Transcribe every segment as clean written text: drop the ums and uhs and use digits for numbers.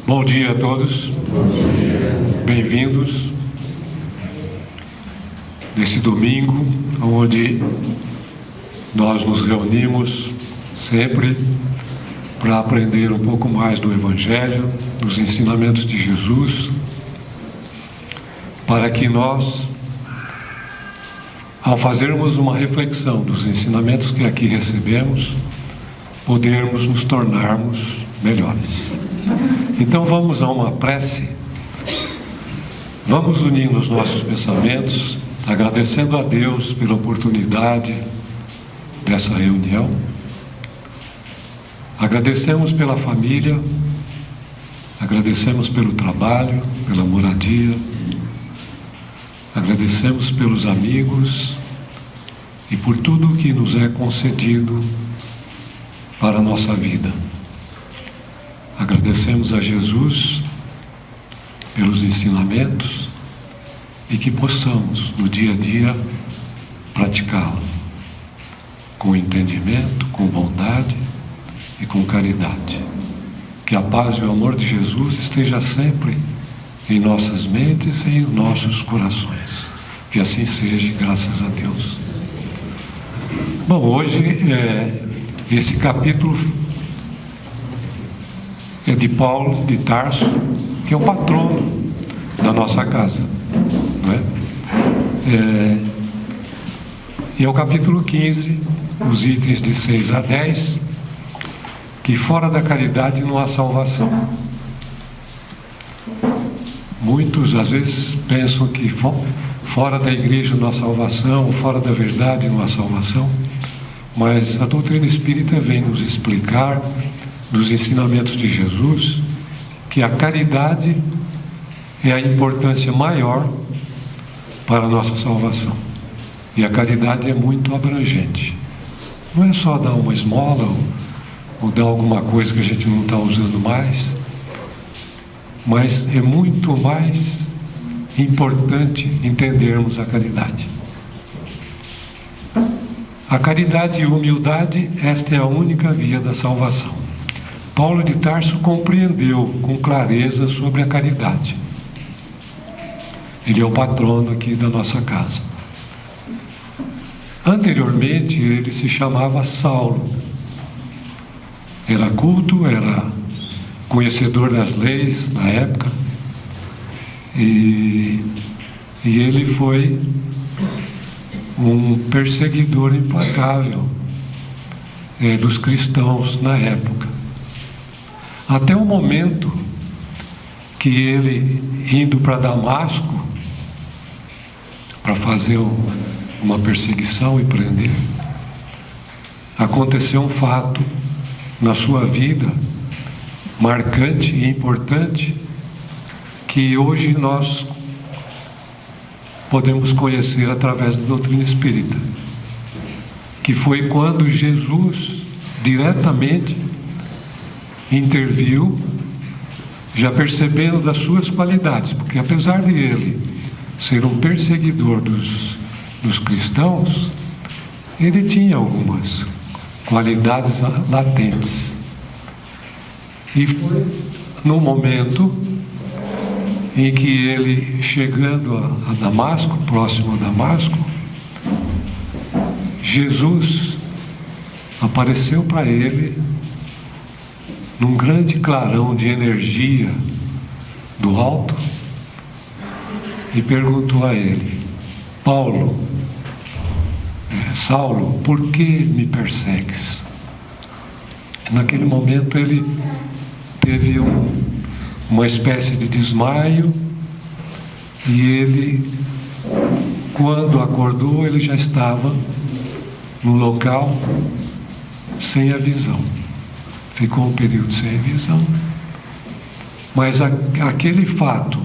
Bom dia a todos. Bem-vindos nesse domingo, onde nós nos reunimos sempre para aprender um pouco mais do Evangelho, dos ensinamentos de Jesus, para que nós, ao fazermos uma reflexão dos ensinamentos que aqui recebemos, podermos nos tornarmos melhores. Então vamos a uma prece, vamos unindo os nossos pensamentos, agradecendo a Deus pela oportunidade dessa reunião. Agradecemos pela família, agradecemos pelo trabalho, pela moradia, agradecemos pelos amigos e por tudo que nos é concedido para a nossa vida. Agradecemos a Jesus pelos ensinamentos e que possamos, no dia a dia, praticá-lo com entendimento, com bondade e com caridade. Que a paz e o amor de Jesus esteja sempre em nossas mentes e em nossos corações. Que assim seja, graças a Deus. Bom, hoje esse capítulo é de Paulo de Tarso, que é o patrono da nossa casa, não é? E é o capítulo 15, os itens de 6 a 10, que fora da caridade não há salvação. Muitos às vezes pensam que fora da igreja não há salvação, fora da verdade não há salvação, mas a doutrina espírita vem nos explicar, dos ensinamentos de Jesus, que a caridade é a importância maior para a nossa salvação. E a caridade é muito abrangente. Não é só dar uma esmola ou dar alguma coisa que a gente não está usando mais, mas é muito mais importante entendermos a caridade. A caridade e humildade, esta é a única via da salvação. Paulo de Tarso compreendeu com clareza sobre a caridade. Ele é o patrono aqui da nossa casa. Anteriormente, ele se chamava Saulo. Era culto, era conhecedor das leis na época. E ele foi um perseguidor implacável dos cristãos na época. Até o momento que ele, indo para Damasco, para fazer uma perseguição e prender, aconteceu um fato na sua vida marcante e importante, que hoje nós podemos conhecer através da doutrina espírita, que foi quando Jesus diretamente interviu, já percebendo das suas qualidades, porque apesar de ele ser um perseguidor dos cristãos, ele tinha algumas qualidades latentes. E foi no momento em que ele, chegando a Damasco, próximo a Damasco, Jesus apareceu para ele num grande clarão de energia do alto e perguntou a ele: Saulo, por que me persegues? Naquele momento ele teve uma espécie de desmaio e ele, quando acordou, ele já estava no local sem a visão. Ficou um período sem visão, mas aquele fato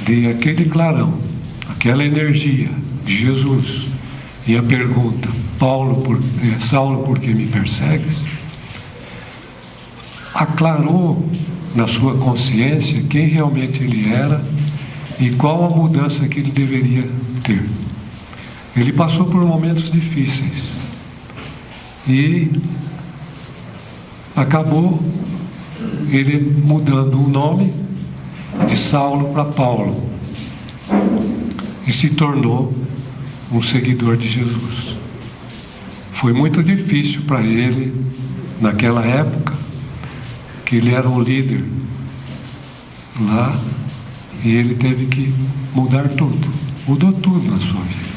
de aquele clarão, aquela energia de Jesus e a pergunta: Saulo, por que me persegues? Aclarou na sua consciência quem realmente ele era e qual a mudança que ele deveria ter. Ele passou por momentos difíceis e acabou ele mudando o nome de Saulo para Paulo e se tornou um seguidor de Jesus. Foi muito difícil para ele, naquela época, que ele era o líder lá, e ele teve que mudar tudo, mudou tudo na sua vida,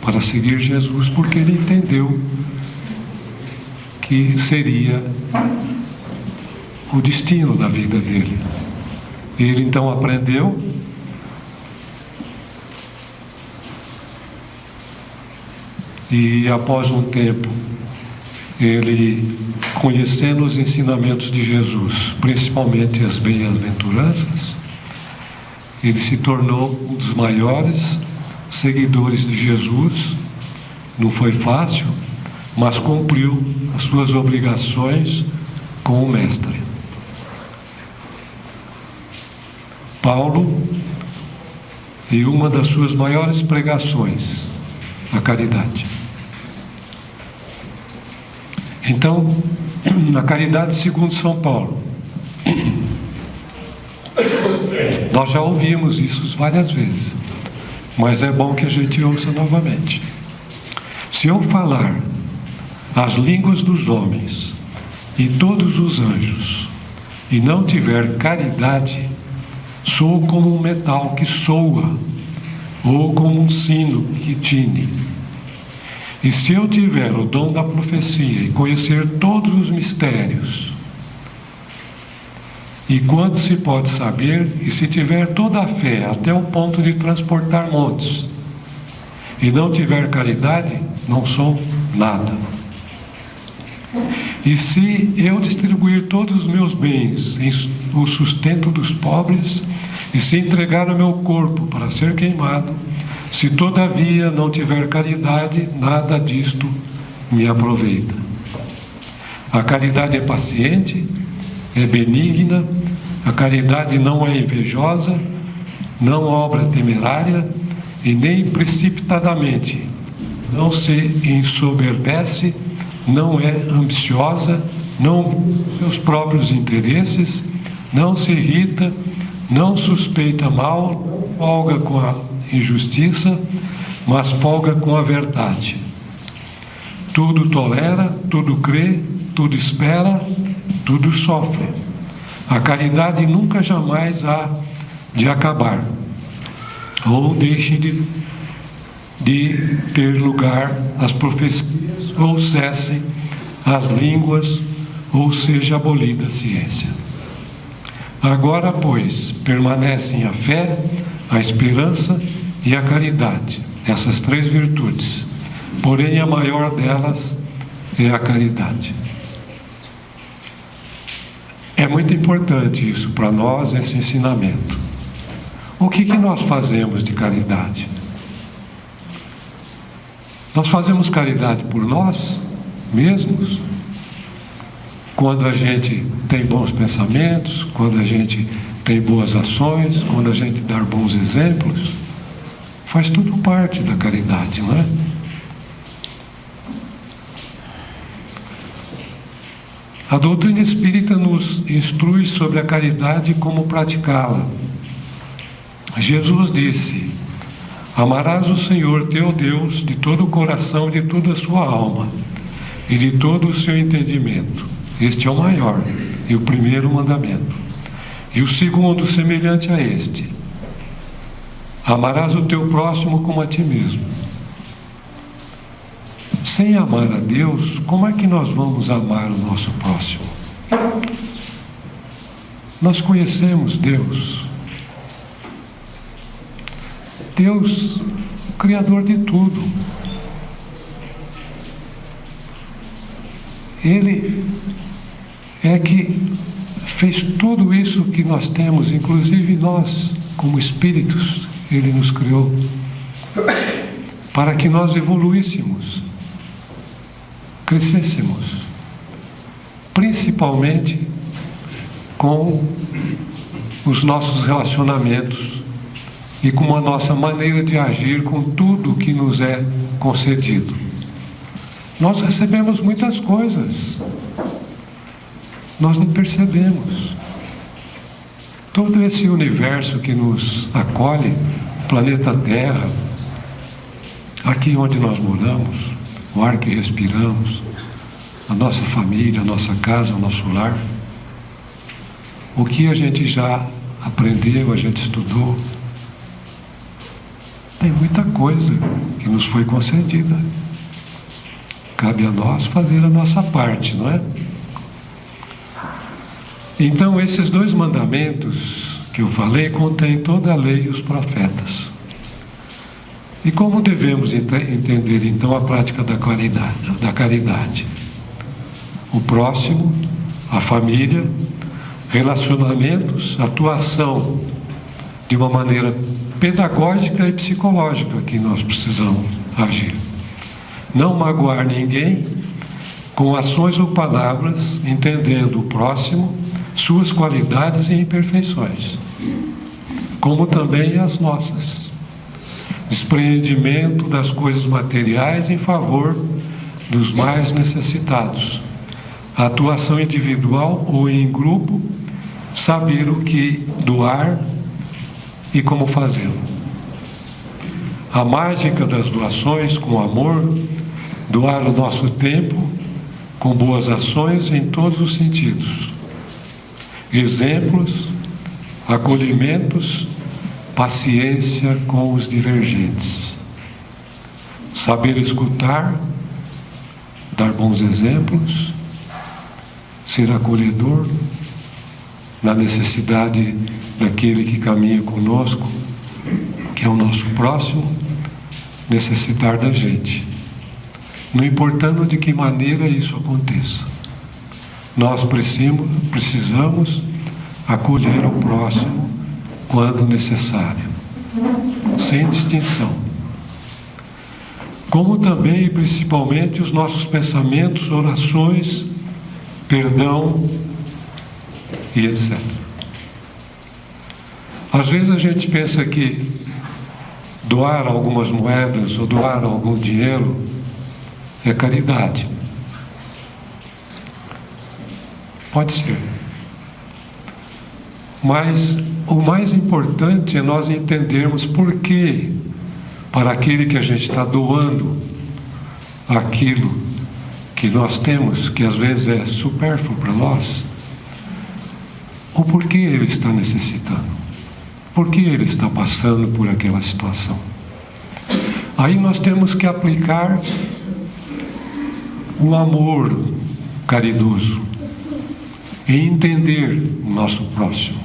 para seguir Jesus, porque ele entendeu que seria o destino da vida dele. Ele então aprendeu e após um tempo, ele, conhecendo os ensinamentos de Jesus, principalmente as bem-aventuranças, ele se tornou um dos maiores seguidores de Jesus. Não foi fácil, mas cumpriu as suas obrigações com o Mestre. Paulo, e uma das suas maiores pregações, a caridade. Então, na caridade segundo São Paulo, nós já ouvimos isso várias vezes, mas é bom que a gente ouça novamente. Se eu falar as línguas dos homens e todos os anjos, e não tiver caridade, sou como um metal que soa, ou como um sino que tine. E se eu tiver o dom da profecia e conhecer todos os mistérios, e quanto se pode saber, e se tiver toda a fé até o ponto de transportar montes, e não tiver caridade, não sou nada. E se eu distribuir todos os meus bens em o sustento dos pobres, e se entregar o meu corpo para ser queimado, se todavia não tiver caridade, nada disto me aproveita. A caridade é paciente, é benigna, a caridade não é invejosa, não obra temerária e nem precipitadamente, não se ensoberbece, não é ambiciosa, não seus próprios interesses, não se irrita, não suspeita mal, não folga com a injustiça, mas folga com a verdade. Tudo tolera, tudo crê, tudo espera, tudo sofre. A caridade nunca jamais há de acabar, ou deixe de ter lugar as profecias, ou cessem as línguas, ou seja abolida a ciência. Agora, pois, permanecem a fé, a esperança e a caridade, essas três virtudes. Porém, a maior delas é a caridade. É muito importante isso para nós, esse ensinamento. O que nós fazemos de caridade? Nós fazemos caridade por nós mesmos? Quando a gente tem bons pensamentos, quando a gente tem boas ações, quando a gente dá bons exemplos, faz tudo parte da caridade, não é? A doutrina espírita nos instrui sobre a caridade e como praticá-la. Jesus disse: amarás o Senhor teu Deus de todo o coração e de toda a sua alma e de todo o seu entendimento. Este é o maior e o primeiro mandamento. E o segundo, semelhante a este: amarás o teu próximo como a ti mesmo. Sem amar a Deus, como é que nós vamos amar o nosso próximo? Nós conhecemos Deus. Deus, o Criador de tudo. Ele é que fez tudo isso que nós temos, inclusive nós, como espíritos, Ele nos criou para que nós evoluíssemos, crescêssemos, principalmente com os nossos relacionamentos e com a nossa maneira de agir com tudo que nos é concedido. Nós recebemos muitas coisas, nós nem percebemos. Todo esse universo que nos acolhe, o planeta Terra, aqui onde nós moramos, o ar que respiramos, a nossa família, a nossa casa, o nosso lar, o que a gente já aprendeu, a gente estudou, tem muita coisa que nos foi concedida. Cabe a nós fazer a nossa parte, não é? Então, esses 2 mandamentos que eu falei contêm toda a lei e os profetas. E como devemos entender, então, a prática da caridade? O próximo, a família, relacionamentos, atuação de uma maneira pedagógica e psicológica que nós precisamos agir. Não magoar ninguém com ações ou palavras, entendendo o próximo, suas qualidades e imperfeições, como também as nossas. Despreendimento das coisas materiais em favor dos mais necessitados. A atuação individual ou em grupo, saber o que doar e como fazê-lo. A mágica das doações com amor, doar o nosso tempo com boas ações em todos os sentidos. Exemplos, acolhimentos, paciência com os divergentes. Saber escutar, dar bons exemplos, ser acolhedor na necessidade daquele que caminha conosco, que é o nosso próximo, necessitar da gente. Não importando de que maneira isso aconteça. Nós precisamos acolher o próximo quando necessário, sem distinção. Como também e principalmente os nossos pensamentos, orações, perdão e etc. Às vezes a gente pensa que doar algumas moedas ou doar algum dinheiro é caridade. Pode ser. Mas o mais importante é nós entendermos por que, para aquele que a gente está doando aquilo que nós temos, que às vezes é supérfluo para nós, o porquê ele está necessitando, por que ele está passando por aquela situação. Aí nós temos que aplicar o amor caridoso e entender o nosso próximo,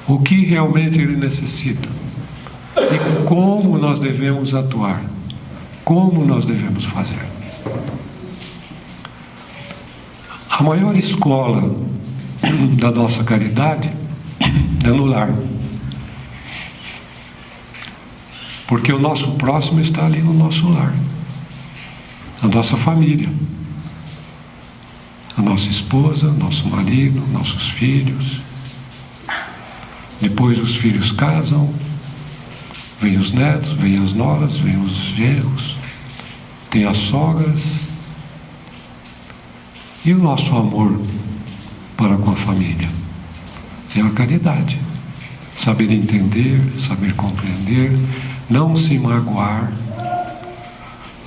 o que realmente ele necessita e como nós devemos atuar, como nós devemos fazer. A maior escola da nossa caridade é no lar, porque o nosso próximo está ali no nosso lar, a nossa família, a nossa esposa, nosso marido, nossos filhos. Depois os filhos casam, vêm os netos, vêm as noras, vêm os genros, tem as sogras. E o nosso amor para com a família é a caridade. Saber entender, saber compreender, não se magoar.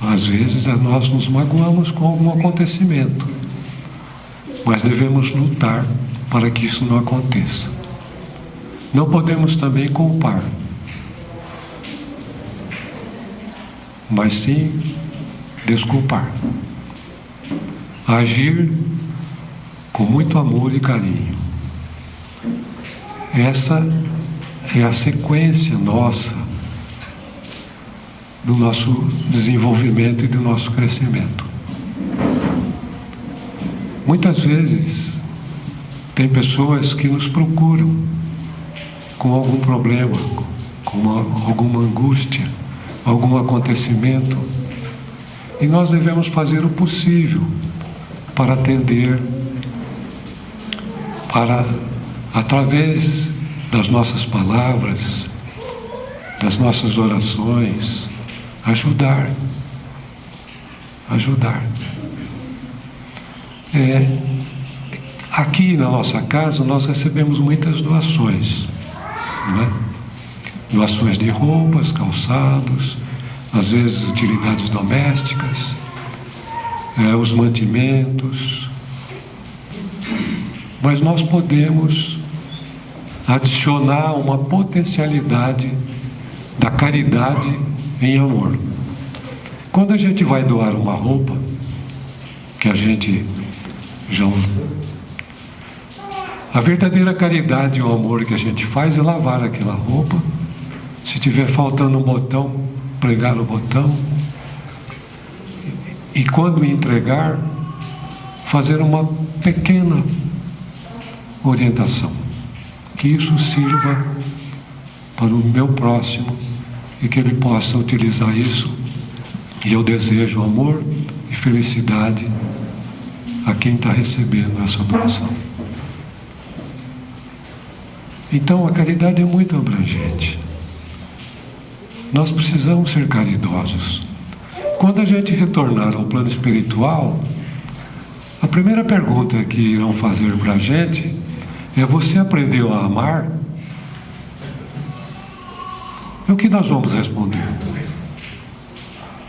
Às vezes nós nos magoamos com algum acontecimento, mas devemos lutar para que isso não aconteça. Não podemos também culpar, mas sim desculpar. Agir com muito amor e carinho. Essa é a sequência nossa do nosso desenvolvimento e do nosso crescimento. Muitas vezes tem pessoas que nos procuram com algum problema, com alguma angústia, algum acontecimento, e nós devemos fazer o possível para atender, para, através das nossas palavras, das nossas orações, ajudar. Aqui na nossa casa nós recebemos muitas doações, né? Doações de roupas, calçados, às vezes utilidades domésticas, os mantimentos. Mas nós podemos adicionar uma potencialidade da caridade em amor. Quando a gente vai doar uma roupa, que a gente já... A verdadeira caridade e o amor que a gente faz é lavar aquela roupa. Se tiver faltando um botão, pregar o botão. E quando entregar, fazer uma pequena orientação. Que isso sirva para o meu próximo e que ele possa utilizar isso. E eu desejo amor e felicidade a quem está recebendo essa doação. Então a caridade é muito abrangente. Nós precisamos ser caridosos. Quando a gente retornar ao plano espiritual, a primeira pergunta que irão fazer para a gente é: você aprendeu a amar? E o que nós vamos responder?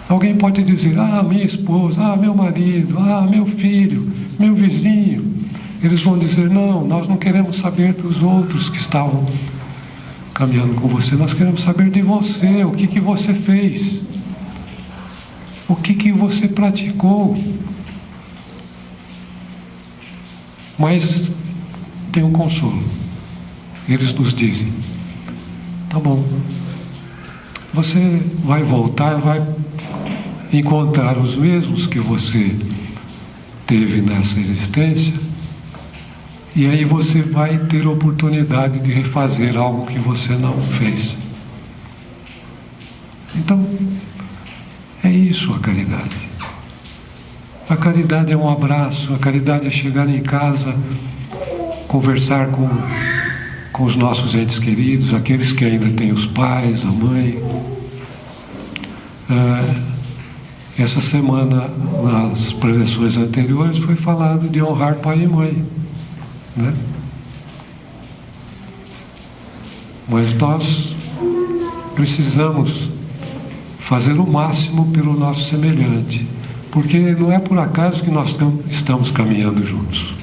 Alguém pode dizer: ah, minha esposa, ah, meu marido, ah, meu filho, meu vizinho. Eles vão dizer: não, nós não queremos saber dos outros que estavam caminhando com você, nós queremos saber de você, o que você fez, o que você praticou. Mas tem um consolo. Eles nos dizem: tá bom, você vai voltar, vai encontrar os mesmos que você teve nessa existência, e aí você vai ter a oportunidade de refazer algo que você não fez. Então, é isso a caridade. A caridade é um abraço, a caridade é chegar em casa, conversar com os nossos entes queridos, aqueles que ainda têm os pais, a mãe. Essa semana, nas preleções anteriores, foi falado de honrar pai e mãe, né? Mas nós precisamos fazer o máximo pelo nosso semelhante, porque não é por acaso que nós estamos caminhando juntos.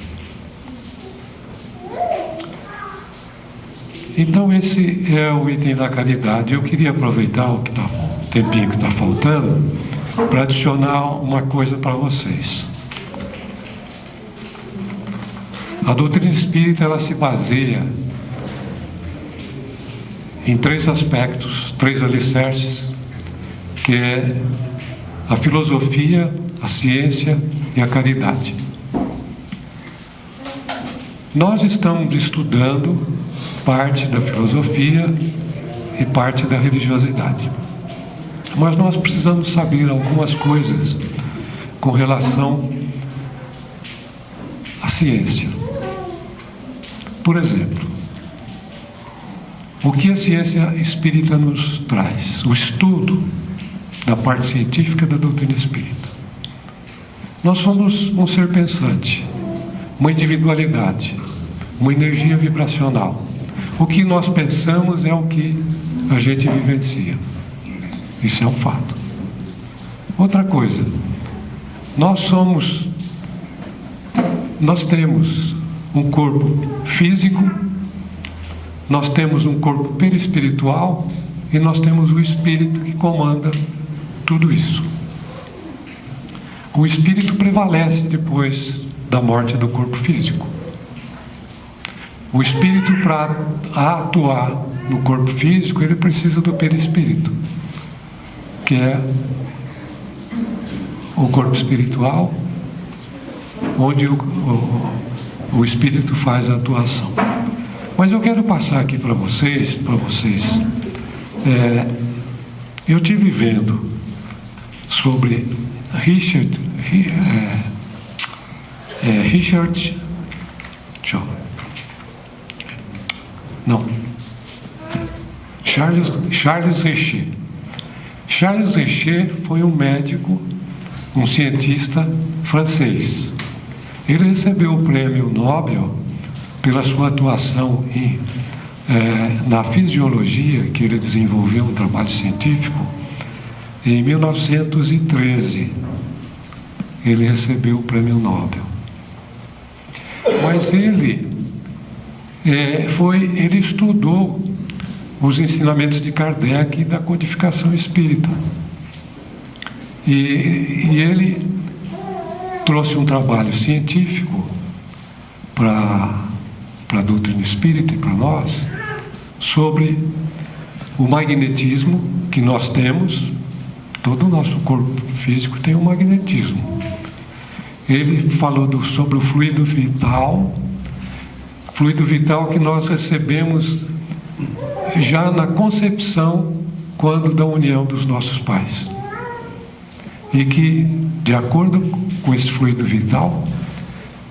Então esse é o item da caridade. Eu queria aproveitar o tempinho que está faltando para adicionar uma coisa para vocês. A doutrina espírita, ela se baseia em 3 aspectos, 3 alicerces, que é a filosofia, a ciência e a caridade. Nós estamos estudando parte da filosofia e parte da religiosidade. Mas nós precisamos saber algumas coisas com relação à ciência. Por exemplo, o que a ciência espírita nos traz? O estudo da parte científica da doutrina espírita. Nós somos um ser pensante, uma individualidade, uma energia vibracional. O que nós pensamos é o que a gente vivencia. Isso é um fato. Outra coisa, nós temos um corpo físico, nós temos um corpo perispiritual e nós temos o espírito que comanda tudo isso. O espírito prevalece depois da morte do corpo físico. O espírito, para atuar no corpo físico, ele precisa do perispírito, que é o corpo espiritual, onde o espírito faz a atuação. Mas eu quero passar aqui para vocês, eu estive vendo sobre Charles Richer. Charles Richer foi um médico, um cientista francês. Ele recebeu o prêmio Nobel pela sua atuação na fisiologia, que ele desenvolveu um trabalho científico. Em 1913, ele recebeu o prêmio Nobel. Mas ele estudou os ensinamentos de Kardec e da codificação espírita. E ele trouxe um trabalho científico para a doutrina espírita e para nós, sobre o magnetismo que nós temos. Todo o nosso corpo físico tem um magnetismo. Ele falou sobre o fluido vital que nós recebemos já na concepção, quando da união dos nossos pais. E que, de acordo com esse fluido vital,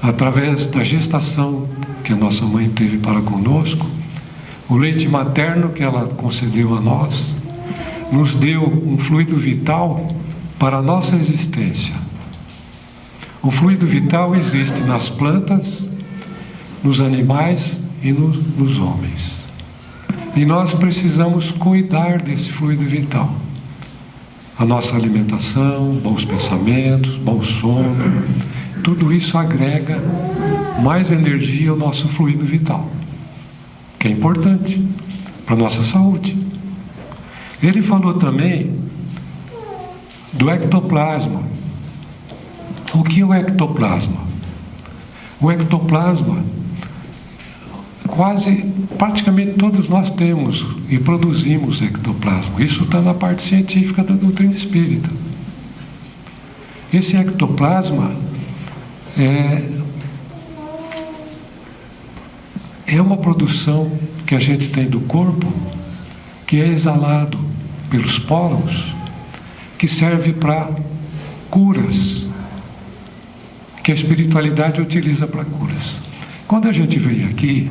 através da gestação que a nossa mãe teve para conosco, o leite materno que ela concedeu a nós, nos deu um fluido vital para a nossa existência. O fluido vital existe nas plantas, nos animais e nos homens. E nós precisamos cuidar desse fluido vital. A nossa alimentação, bons pensamentos, bom sono, tudo isso agrega mais energia ao nosso fluido vital, que é importante para a nossa saúde. Ele falou também do ectoplasma. O que é o ectoplasma? O ectoplasma, praticamente todos nós temos e produzimos ectoplasma. Isso está na parte científica da doutrina espírita. Esse ectoplasma é uma produção que a gente tem do corpo, que é exalado pelos poros, que serve para curas, que a espiritualidade utiliza para curas. Quando a gente vem aqui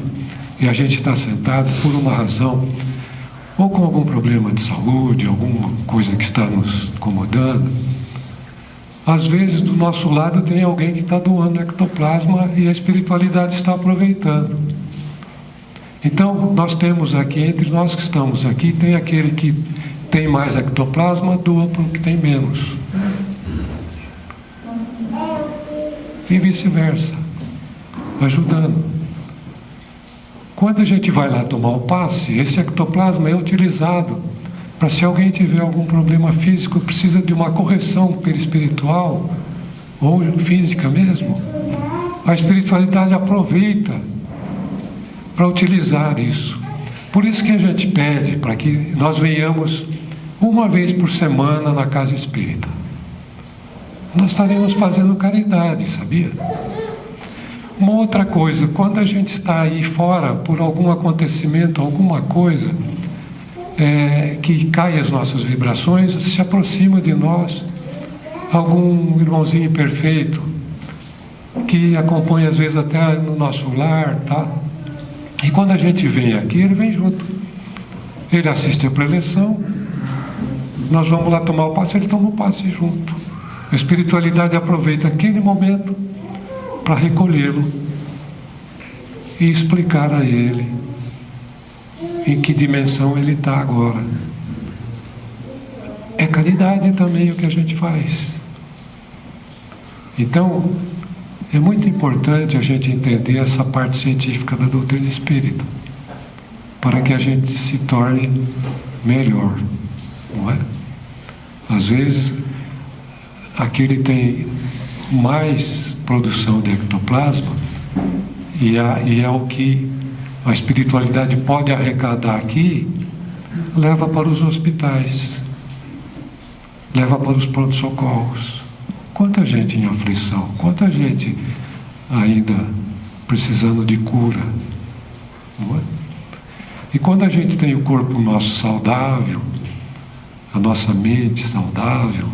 e a gente está sentado por uma razão, ou com algum problema de saúde, alguma coisa que está nos incomodando, às vezes do nosso lado tem alguém que está doando ectoplasma e a espiritualidade está aproveitando. Então, nós temos aqui, entre nós que estamos aqui, tem aquele que tem mais ectoplasma, doa para o que tem menos. E vice-versa, ajudando. Quando a gente vai lá tomar o passe, esse ectoplasma é utilizado para, se alguém tiver algum problema físico, precisa de uma correção perispiritual, ou física mesmo, a espiritualidade aproveita para utilizar isso. Por isso que a gente pede para que nós venhamos uma vez por semana na casa espírita. Nós estaremos fazendo caridade, sabia? Uma outra coisa, quando a gente está aí fora por algum acontecimento, alguma coisa que cai as nossas vibrações, se aproxima de nós algum irmãozinho perfeito que acompanha às vezes até no nosso lar, tá? E quando a gente vem aqui, ele vem junto. Ele assiste a preleção, nós vamos lá tomar o passe, ele toma o passe junto. A espiritualidade aproveita aquele momento para recolhê-lo e explicar a ele em que dimensão ele está agora. É caridade também o que a gente faz. Então, é muito importante a gente entender essa parte científica da doutrina espírita, para que a gente se torne melhor, não é? Às vezes, aquele tem mais produção de ectoplasma e é o que a espiritualidade pode arrecadar aqui, leva para os hospitais, leva para os pronto-socorros. Quanta gente em aflição, quanta gente ainda precisando de cura, não é? E quando a gente tem o corpo nosso saudável, a nossa mente saudável,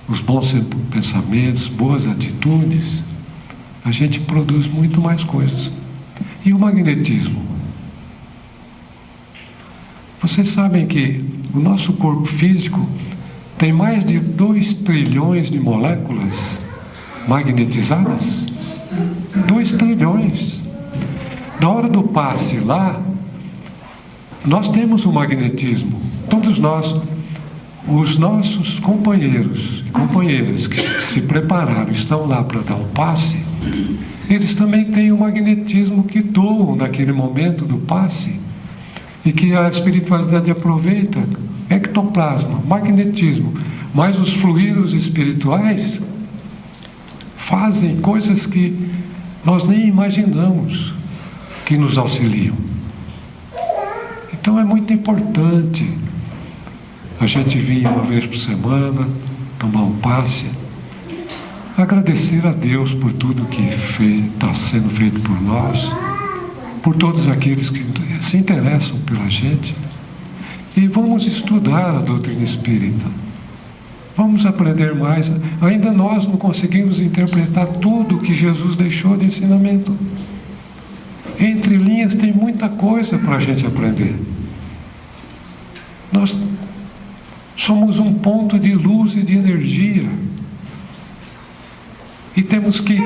os bons pensamentos, boas atitudes, a gente produz muito mais coisas. E o magnetismo? Vocês sabem que o nosso corpo físico tem mais de 2 trilhões de moléculas magnetizadas? 2 trilhões. Na hora do passe lá, nós temos o magnetismo. Todos nós, os nossos companheiros e companheiras que se prepararam, estão lá para dar o passe, eles também têm o magnetismo que doam naquele momento do passe e que a espiritualidade aproveita. Ectoplasma, magnetismo, mas os fluidos espirituais fazem coisas que nós nem imaginamos que nos auxiliam. Então é muito importante a gente vir uma vez por semana, tomar um passe, agradecer a Deus por tudo que está sendo feito por nós, por todos aqueles que se interessam pela gente. E vamos estudar a doutrina espírita. Vamos aprender mais. Ainda nós não conseguimos interpretar tudo que Jesus deixou de ensinamento. Entre linhas tem muita coisa para a gente aprender. Nós somos um ponto de luz e de energia. E temos que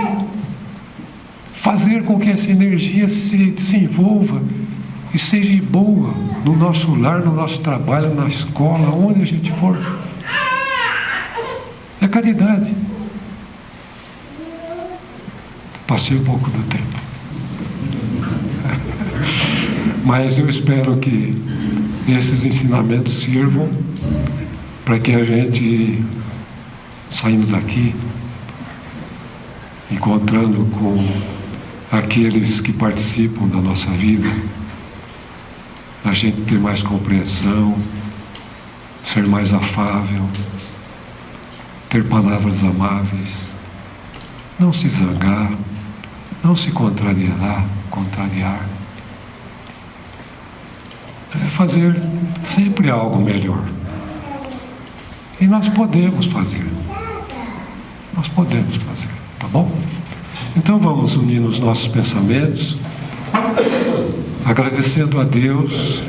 fazer com que essa energia se desenvolva e seja boa no nosso lar, no nosso trabalho, na escola, onde a gente for. É caridade. Passei um pouco do tempo. Mas eu espero que esses ensinamentos sirvam para que a gente, saindo daqui, encontrando com aqueles que participam da nossa vida, a gente ter mais compreensão, ser mais afável, ter palavras amáveis, não se zangar, não se contrariar, fazer sempre algo melhor. E nós podemos fazer, tá bom? Então vamos unir os nossos pensamentos, agradecendo a Deus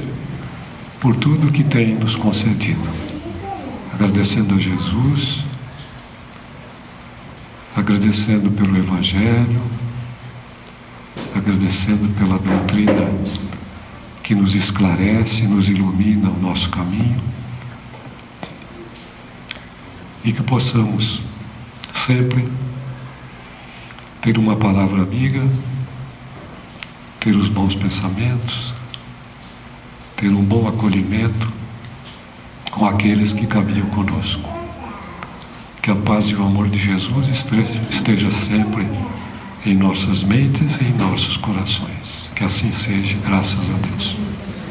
por tudo que tem nos concedido, agradecendo a Jesus, agradecendo pelo Evangelho, agradecendo pela doutrina que nos esclarece, nos ilumina o nosso caminho, e que possamos sempre ter uma palavra amiga, ter os bons pensamentos, ter um bom acolhimento com aqueles que caminham conosco. Que a paz e o amor de Jesus esteja sempre em nossas mentes e em nossos corações. Que assim seja, graças a Deus.